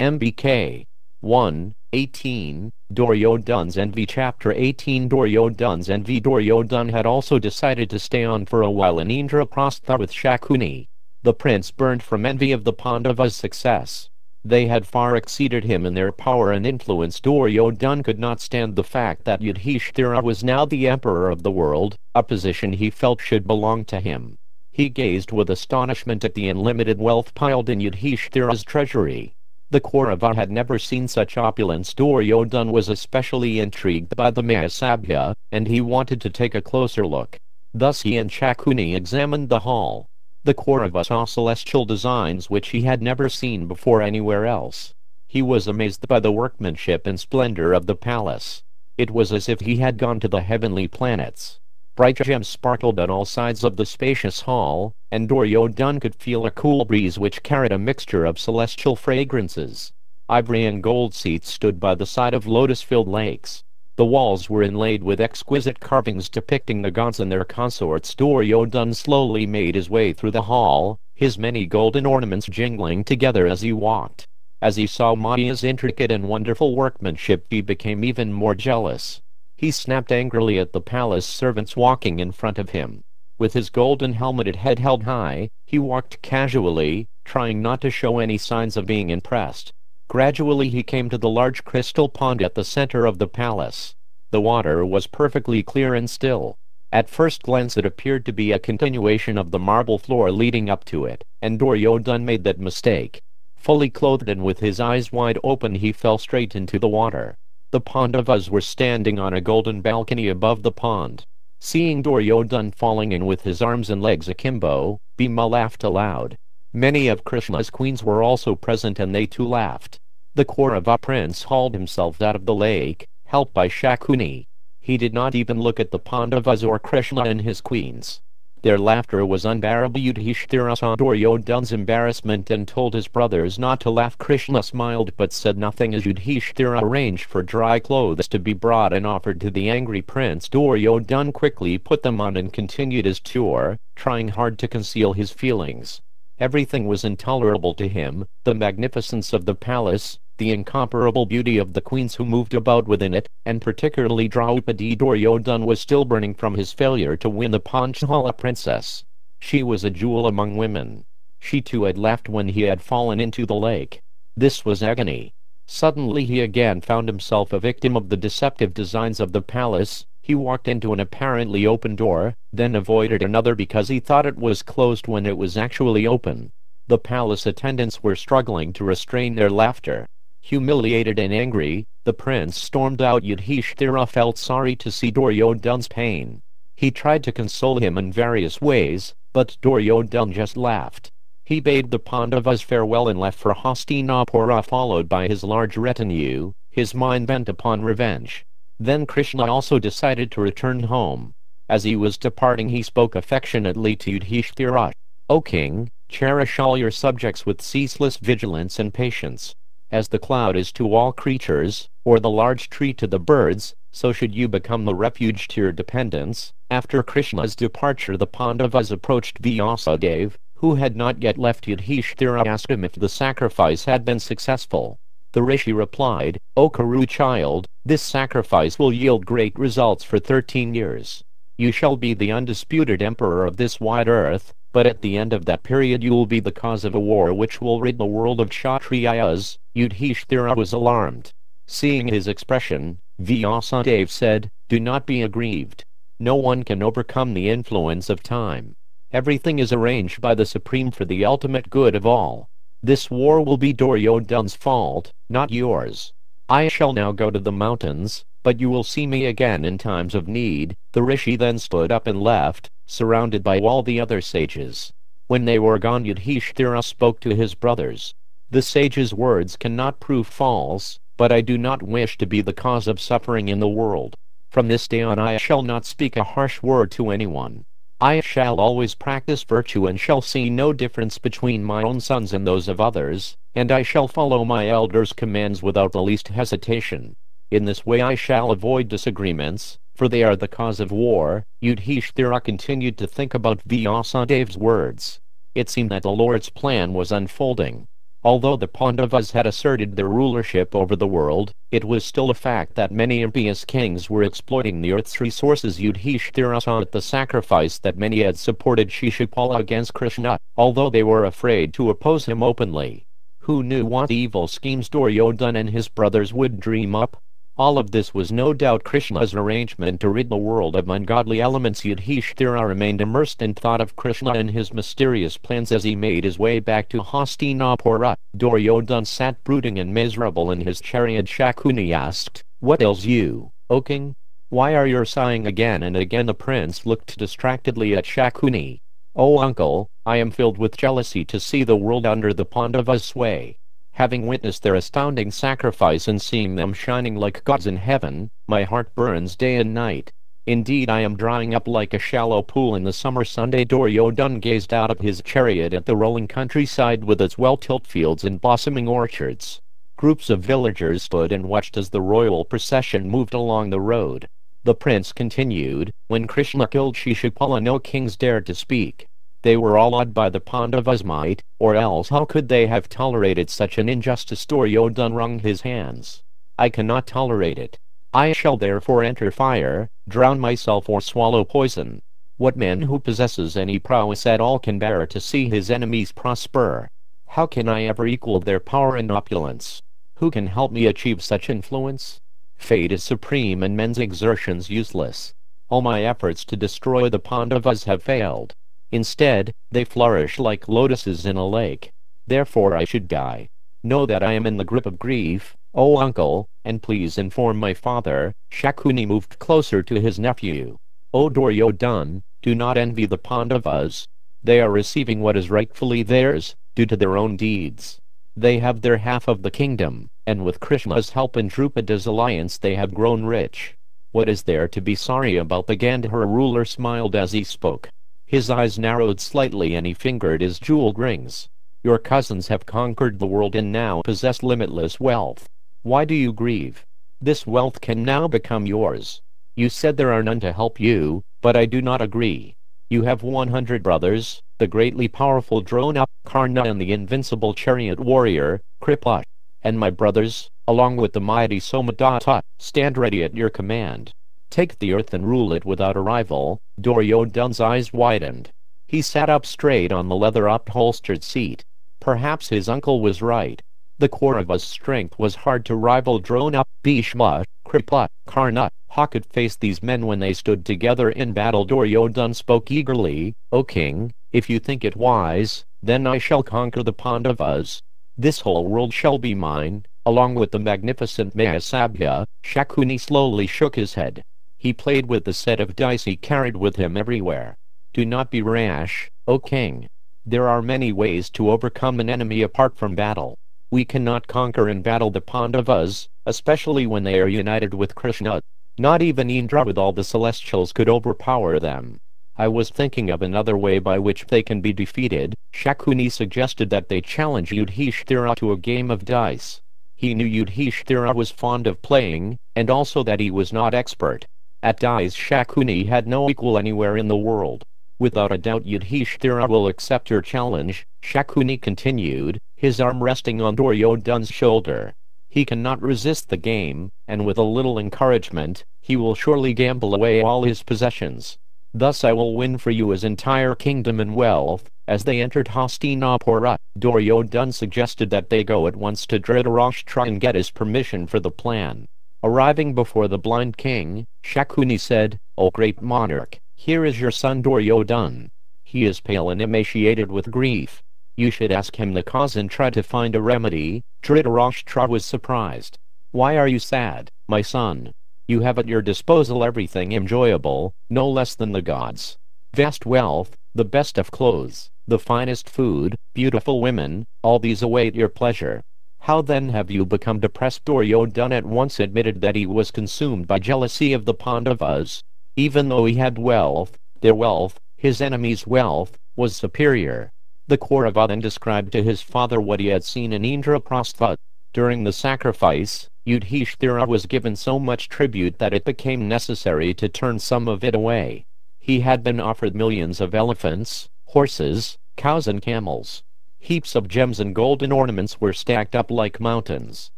MBK 1:18, Duryodhan's envy. Chapter 18. Duryodhan's envy. Duryodhan had also decided to stay on for a while in Indraprastha with Shakuni. The prince burned from envy of the Pandavas' success. They had far exceeded him in their power and influence. Duryodhan could not stand the fact that Yudhishthira was now the emperor of the world, a position he felt should belong to him. He gazed with astonishment at the unlimited wealth piled in Yudhishthira's treasury. The Kaurava had never seen such opulence. Duryodhan was especially intrigued by the Mahasabha, and he wanted to take a closer look. Thus he and Shakuni examined the hall. The Kaurava saw celestial designs which he had never seen before anywhere else. He was amazed by the workmanship and splendor of the palace. It was as if he had gone to the heavenly planets. Bright gems sparkled on all sides of the spacious hall, and Duryodhan could feel a cool breeze which carried a mixture of celestial fragrances. Ivory and gold seats stood by the side of lotus-filled lakes. The walls were inlaid with exquisite carvings depicting the gods and their consorts. Duryodhan slowly made his way through the hall, his many golden ornaments jingling together as he walked. As he saw Maya's intricate and wonderful workmanship, he became even more jealous. He snapped angrily at the palace servants walking in front of him. With his golden helmeted head held high, he walked casually, trying not to show any signs of being impressed. Gradually he came to the large crystal pond at the center of the palace. The water was perfectly clear and still. At first glance it appeared to be a continuation of the marble floor leading up to it, and Duryodhan made that mistake. Fully clothed and with his eyes wide open, he fell straight into the water. The Pandavas were standing on a golden balcony above the pond. Seeing Duryodhan falling in with his arms and legs akimbo, Bhima laughed aloud. Many of Krishna's queens were also present, and they too laughed. The Kaurava prince hauled himself out of the lake, helped by Shakuni. He did not even look at the Pandavas or Krishna and his queens. Their laughter was unbearable. Yudhishthira saw Duryodhan's embarrassment and told his brothers not to laugh. Krishna smiled but said nothing as Yudhishthira arranged for dry clothes to be brought and offered to the angry prince. Duryodhan quickly put them on and continued his tour, trying hard to conceal his feelings. Everything was intolerable to him: the magnificence of the palace, the incomparable beauty of the queens who moved about within it, and particularly Draupadi. Duryodhan was still burning from his failure to win the Panchala princess. She was a jewel among women. She too had laughed when he had fallen into the lake. This was agony. Suddenly he again found himself a victim of the deceptive designs of the palace. He walked into an apparently open door, then avoided another because he thought it was closed when it was actually open. The palace attendants were struggling to restrain their laughter. Humiliated and angry, the prince stormed out. Yudhishthira felt sorry to see Duryodhan's pain. He tried to console him in various ways, but Duryodhan just laughed. He bade the Pandavas farewell and left for Hastinapura, followed by his large retinue, his mind bent upon revenge. Then Krishna also decided to return home. As he was departing, he spoke affectionately to Yudhishthira. "O king, cherish all your subjects with ceaseless vigilance and patience. As the cloud is to all creatures, or the large tree to the birds, so should you become the refuge to your dependents." After Krishna's departure, the Pandavas approached Vyasadeva, who had not yet left. Yudhishthira asked him if the sacrifice had been successful. The rishi replied, "O Kuru child, this sacrifice will yield great results for 13 years. You shall be the undisputed emperor of this wide earth, but at the end of that period you will be the cause of a war which will rid the world of Kshatriyas." Yudhishthira was alarmed. Seeing his expression, Vyasadeva said, "Do not be aggrieved. No one can overcome the influence of time. Everything is arranged by the Supreme for the ultimate good of all. This war will be Duryodhan's fault, not yours. I shall now go to the mountains, but you will see me again in times of need." The rishi then stood up and left, surrounded by all the other sages. When they were gone, Yudhishthira spoke to his brothers. "The sage's words cannot prove false, but I do not wish to be the cause of suffering in the world. From this day on I shall not speak a harsh word to anyone. I shall always practice virtue and shall see no difference between my own sons and those of others, and I shall follow my elders' commands without the least hesitation. In this way I shall avoid disagreements, for they are the cause of war." Yudhishthira continued to think about Vyasadeva's words. It seemed that the Lord's plan was unfolding. Although the Pandavas had asserted their rulership over the world, it was still a fact that many impious kings were exploiting the earth's resources. Yudhishthira saw at the sacrifice that many had supported Shishupala against Krishna, although they were afraid to oppose him openly. Who knew what evil schemes Duryodhana and his brothers would dream up? All of this was no doubt Krishna's arrangement to rid the world of ungodly elements. Yudhishthira remained immersed in thought of Krishna and his mysterious plans as he made his way back to Hastinapura. Duryodhana sat brooding and miserable in his chariot. Shakuni asked, "What ails you, O king? Why are you sighing again and again?" The prince looked distractedly at Shakuni. "Oh uncle, I am filled with jealousy to see the world under the Pandavas' sway. Having witnessed their astounding sacrifice and seeing them shining like gods in heaven, my heart burns day and night. Indeed, I am drying up like a shallow pool in the summer sun." Duryodhana gazed out of his chariot at the rolling countryside with its well-tilled fields and blossoming orchards. Groups of villagers stood and watched as the royal procession moved along the road. The prince continued, "When Krishna killed Shishupala, no kings dared to speak. They were all awed by the Pandavas' might, or else how could they have tolerated such an injustice?" Duryodhana wrung his hands. "I cannot tolerate it. I shall therefore enter fire, drown myself or swallow poison. What man who possesses any prowess at all can bear to see his enemies prosper? How can I ever equal their power and opulence? Who can help me achieve such influence? Fate is supreme and men's exertions useless. All my efforts to destroy the Pandavas have failed. Instead, they flourish like lotuses in a lake. Therefore I should die. Know that I am in the grip of grief, O uncle, and please inform my father." Shakuni moved closer to his nephew. "O Duryodhana, do not envy the Pandavas. They are receiving what is rightfully theirs, due to their own deeds. They have their half of the kingdom, and with Krishna's help and Drupada's alliance they have grown rich. What is there to be sorry about?" The Gandhara ruler smiled as he spoke. His eyes narrowed slightly and he fingered his jeweled rings. "Your cousins have conquered the world and now possess limitless wealth. Why do you grieve? This wealth can now become yours. You said there are none to help you, but I do not agree. You have 100 brothers, the greatly powerful Drona, Karna and the invincible chariot warrior, Kripa. And my brothers, along with the mighty Somadatta, stand ready at your command. Take the earth and rule it without a rival." Duryodhana's eyes widened. He sat up straight on the leather-upholstered seat. Perhaps his uncle was right. The Kaurava's strength was hard to rival. Drona, Bhishma, Kripa, Karna, how could face these men when they stood together in battle? Duryodhana spoke eagerly, "O king, if you think it wise, then I shall conquer the Pandavas. This whole world shall be mine, along with the magnificent Mahasabha." Shakuni slowly shook his head. He played with the set of dice he carried with him everywhere. "Do not be rash, O king. There are many ways to overcome an enemy apart from battle. We cannot conquer in battle the Pandavas, especially when they are united with Krishna. Not even Indra with all the celestials could overpower them. I was thinking of another way by which they can be defeated." Shakuni suggested that they challenge Yudhishthira to a game of dice. He knew Yudhishthira was fond of playing, and also that he was not expert. At dice Shakuni had no equal anywhere in the world. "Without a doubt Yudhishthira will accept your challenge," Shakuni continued, his arm resting on Duryodhana's shoulder. "He cannot resist the game, and with a little encouragement, he will surely gamble away all his possessions. Thus I will win for you his entire kingdom and wealth." As they entered Hastinapura, Duryodhana suggested that they go at once to Dhritarashtra and get his permission for the plan. Arriving before the blind king, Shakuni said, "O great monarch, here is your son Duryodhana. He is pale and emaciated with grief. You should ask him the cause and try to find a remedy." Dhritarashtra was surprised. "Why are you sad, my son? You have at your disposal everything enjoyable, no less than the gods. Vast wealth, the best of clothes, the finest food, beautiful women, all these await your pleasure. How then have you become depressed?" Duryodhana at once admitted that he was consumed by jealousy of the Pandavas. Even though he had wealth, their wealth, his enemy's wealth, was superior. The Kaurava then described to his father what he had seen in Indraprastha. During the sacrifice, Yudhishthira was given so much tribute that it became necessary to turn some of it away. He had been offered millions of elephants, horses, cows and camels. Heaps of gems and golden ornaments were stacked up like mountains.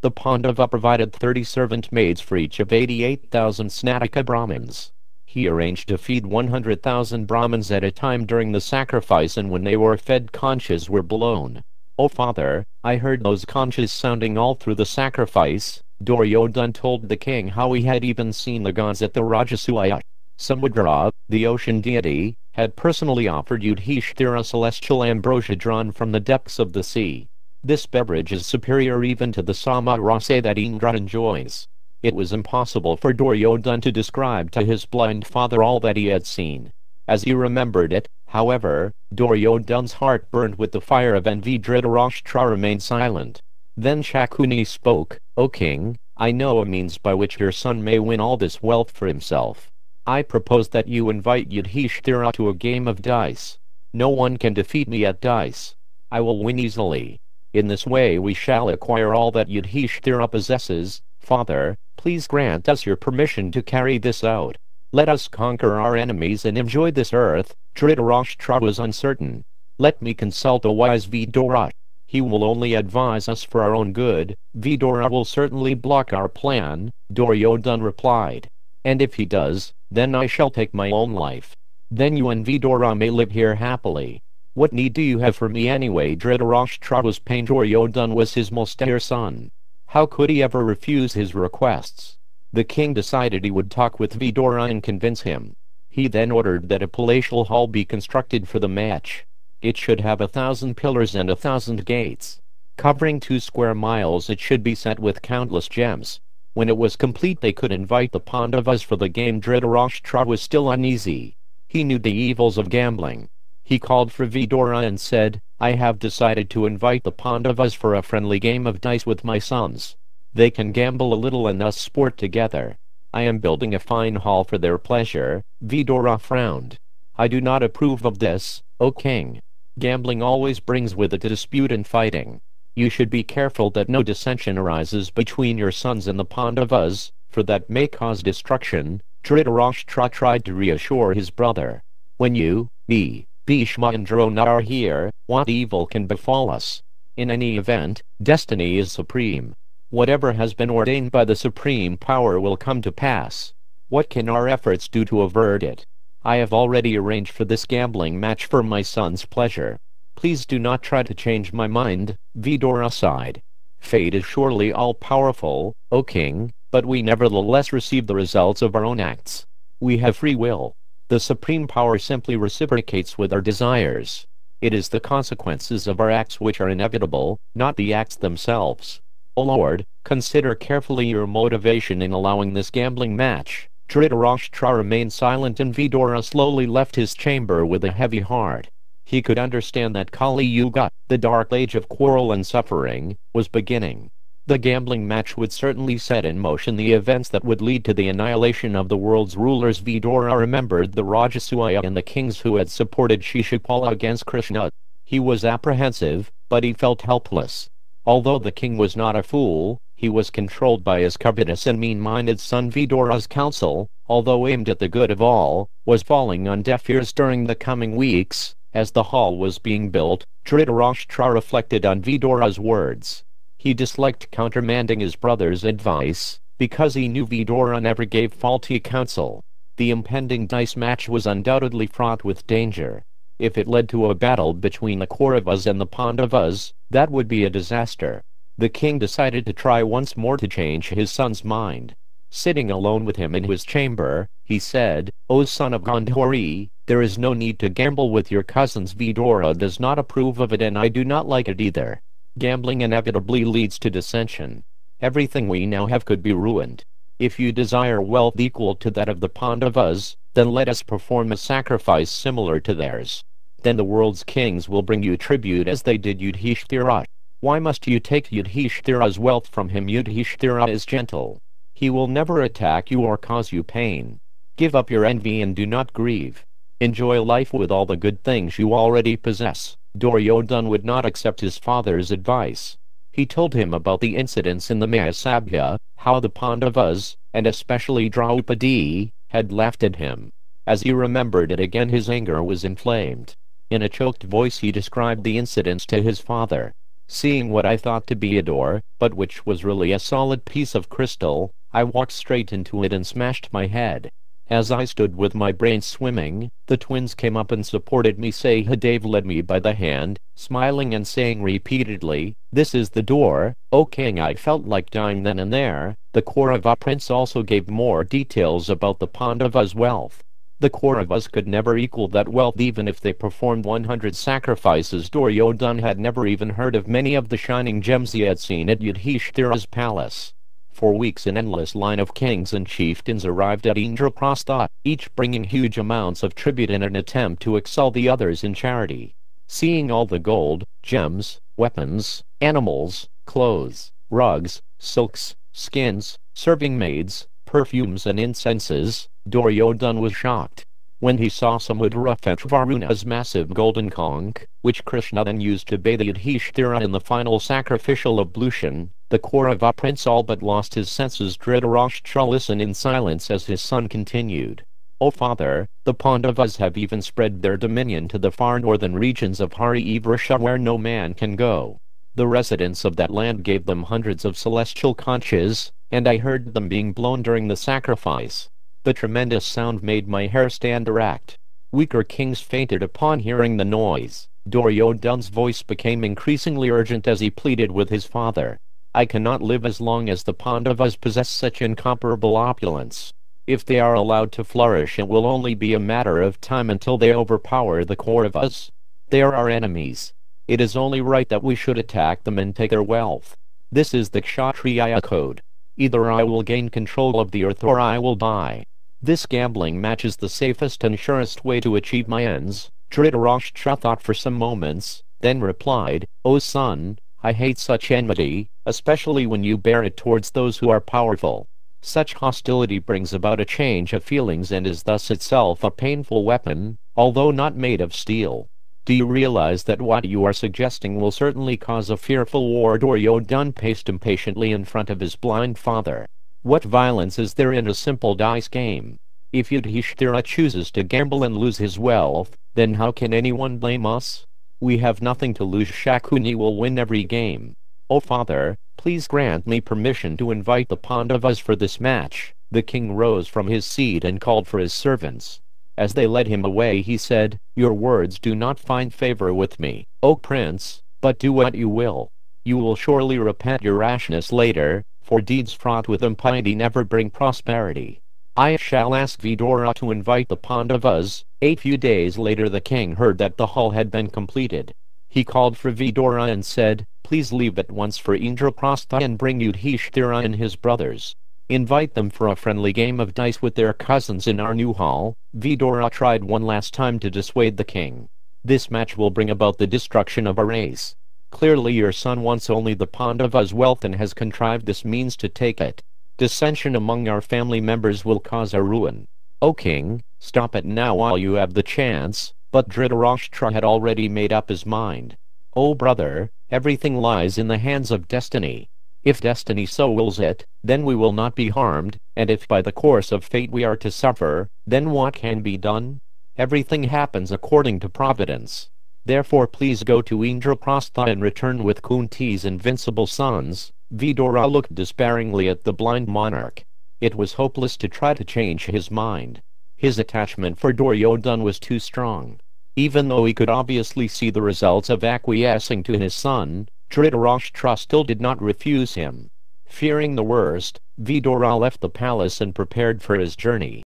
The Pandava provided 30 servant maids for each of 88,000 Snataka Brahmins. He arranged to feed 100,000 Brahmins at a time during the sacrifice, and when they were fed, conches were blown. "Oh father, I heard those conches sounding all through the sacrifice." Duryodhana told the king how he had even seen the gods at the Rajasuya. Samudra, the ocean deity, had personally offered Yudhishthira celestial ambrosia drawn from the depths of the sea. This beverage is superior even to the Samarasa that Indra enjoys. It was impossible for Duryodhana to describe to his blind father all that he had seen. As he remembered it, however, Duryodhana's heart burned with the fire of envy. Dhritarashtra remained silent. Then Shakuni spoke, "O king, I know a means by which your son may win all this wealth for himself. I propose that you invite Yudhishthira to a game of dice. No one can defeat me at dice. I will win easily. In this way we shall acquire all that Yudhishthira possesses. Father, please grant us your permission to carry this out. Let us conquer our enemies and enjoy this earth." Dhritarashtra was uncertain. "Let me consult a wise Vidura. He will only advise us for our own good. Vidura will certainly block our plan," Duryodhana replied. "And if he does, then I shall take my own life. Then you and Vidura may live here happily. What need do you have for me anyway?" Dhritarashtra was pained. Duryodhana was his most dear son. How could he ever refuse his requests? The king decided he would talk with Vidura and convince him. He then ordered that a palatial hall be constructed for the match. It should have 1,000 pillars and 1,000 gates. Covering 2 square miles, it should be set with countless gems. When it was complete, they could invite the Pandavas for the game. Dhritarashtra was still uneasy. He knew the evils of gambling. He called for Vidura and said, "I have decided to invite the Pandavas for a friendly game of dice with my sons. They can gamble a little and thus sport together. I am building a fine hall for their pleasure." Vidura frowned. "I do not approve of this, O king. Gambling always brings with it a dispute and fighting. You should be careful that no dissension arises between your sons and the Pandavas, for that may cause destruction." Dhritarashtra tried to reassure his brother. "When you, me, Bhishma and Drona are here, what evil can befall us? In any event, destiny is supreme. Whatever has been ordained by the supreme power will come to pass. What can our efforts do to avert it? I have already arranged for this gambling match for my son's pleasure. Please do not try to change my mind." Vidura sighed. "Fate is surely all-powerful, O king, but we nevertheless receive the results of our own acts. We have free will. The supreme power simply reciprocates with our desires. It is the consequences of our acts which are inevitable, not the acts themselves. O Lord, consider carefully your motivation in allowing this gambling match." Dhritarashtra remained silent, and Vidura slowly left his chamber with a heavy heart. He could understand that Kali Yuga, the dark age of quarrel and suffering, was beginning. The gambling match would certainly set in motion the events that would lead to the annihilation of the world's rulers. Vidura remembered the Rajasuya and the kings who had supported Shishupala against Krishna. He was apprehensive, but he felt helpless. Although the king was not a fool, he was controlled by his covetous and mean-minded son. Vidura's counsel, although aimed at the good of all, was falling on deaf ears. During the coming weeks, as the hall was being built, Dhritarashtra reflected on Vidura's words. He disliked countermanding his brother's advice, because he knew Vidura never gave faulty counsel. The impending dice match was undoubtedly fraught with danger. If it led to a battle between the Kauravas and the Pandavas, that would be a disaster. The king decided to try once more to change his son's mind. Sitting alone with him in his chamber, he said, "O son of Gandhari, there is no need to gamble with your cousins. Vidura does not approve of it, and I do not like it either. Gambling inevitably leads to dissension. Everything we now have could be ruined. If you desire wealth equal to that of the Pandavas, then let us perform a sacrifice similar to theirs. Then the world's kings will bring you tribute as they did Yudhishthira. Why must you take Yudhishthira's wealth from him? Yudhishthira is gentle. He will never attack you or cause you pain. Give up your envy and do not grieve. Enjoy life with all the good things you already possess." Duryodhana would not accept his father's advice. He told him about the incidents in the Mahasabha, how the Pandavas, and especially Draupadi, had laughed at him. As he remembered it again, his anger was inflamed. In a choked voice he described the incidents to his father. Seeing what I thought to be a door, but which was really a solid piece of crystal, I walked straight into it and smashed my head. As I stood with my brain swimming, the twins came up and supported me. Sahadeva led me by the hand, smiling and saying repeatedly, "This is the door, O king." I felt like dying then and there. The Kaurava prince also gave more details about the Pandavas' wealth. The Kauravas could never equal that wealth even if they performed 100 sacrifices. Duryodhana had never even heard of many of the shining gems he had seen at Yudhishthira's palace. For weeks an endless line of kings and chieftains arrived at Indraprastha, each bringing huge amounts of tribute in an attempt to excel the others in charity. Seeing all the gold, gems, weapons, animals, clothes, rugs, silks, skins, serving maids, perfumes and incenses, Duryodhana was shocked. When he saw Samudra fetch Varuna's massive golden conch, which Krishna then used to bathe Yudhishthira in the final sacrificial ablution, the Kaurava prince all but lost his senses. Dhritarashtra listened in silence as his son continued. "O father, the Pandavas have even spread their dominion to the far northern regions of Harivrisha where no man can go. The residents of that land gave them hundreds of celestial conches, and I heard them being blown during the sacrifice. The tremendous sound made my hair stand erect. Weaker kings fainted upon hearing the noise." Duryodhana's voice became increasingly urgent as he pleaded with his father. "I cannot live as long as the Pandavas possess such incomparable opulence. If they are allowed to flourish, it will only be a matter of time until they overpower the Kauravas. They are our enemies. It is only right that we should attack them and take their wealth. This is the Kshatriya code. Either I will gain control of the earth or I will die. This gambling match is the safest and surest way to achieve my ends." Dhritarashtra thought for some moments, then replied, "O son, I hate such enmity, especially when you bear it towards those who are powerful. Such hostility brings about a change of feelings and is thus itself a painful weapon, although not made of steel. Do you realize that what you are suggesting will certainly cause a fearful war?" Duryodhana paced impatiently in front of his blind father. "What violence is there in a simple dice game? If Yudhishthira chooses to gamble and lose his wealth, then how can anyone blame us? We have nothing to lose. Shakuni will win every game. O father, please grant me permission to invite the Pandavas for this match." The king rose from his seat and called for his servants. As they led him away he said, "Your words do not find favor with me, O prince, but do what you will. You will surely repent your rashness later, for deeds fraught with impiety never bring prosperity. I shall ask Vidura to invite the Pandavas." A few days later the king heard that the hall had been completed. He called for Vidura and said, "Please leave at once for Indraprastha and bring Yudhishthira and his brothers. Invite them for a friendly game of dice with their cousins in our new hall." Vidura tried one last time to dissuade the king. "This match will bring about the destruction of our race. Clearly your son wants only the Pandavas' wealth and has contrived this means to take it. Dissension among our family members will cause our ruin. O king, stop it now while you have the chance." But Dhritarashtra had already made up his mind. "O brother, everything lies in the hands of destiny. If destiny so wills it, then we will not be harmed, and if by the course of fate we are to suffer, then what can be done? Everything happens according to providence. Therefore please go to Indraprastha and return with Kunti's invincible sons." Vidura looked despairingly at the blind monarch. It was hopeless to try to change his mind. His attachment for Duryodhana was too strong. Even though he could obviously see the results of acquiescing to his son, Dhritarashtra still did not refuse him. Fearing the worst, Vidura left the palace and prepared for his journey.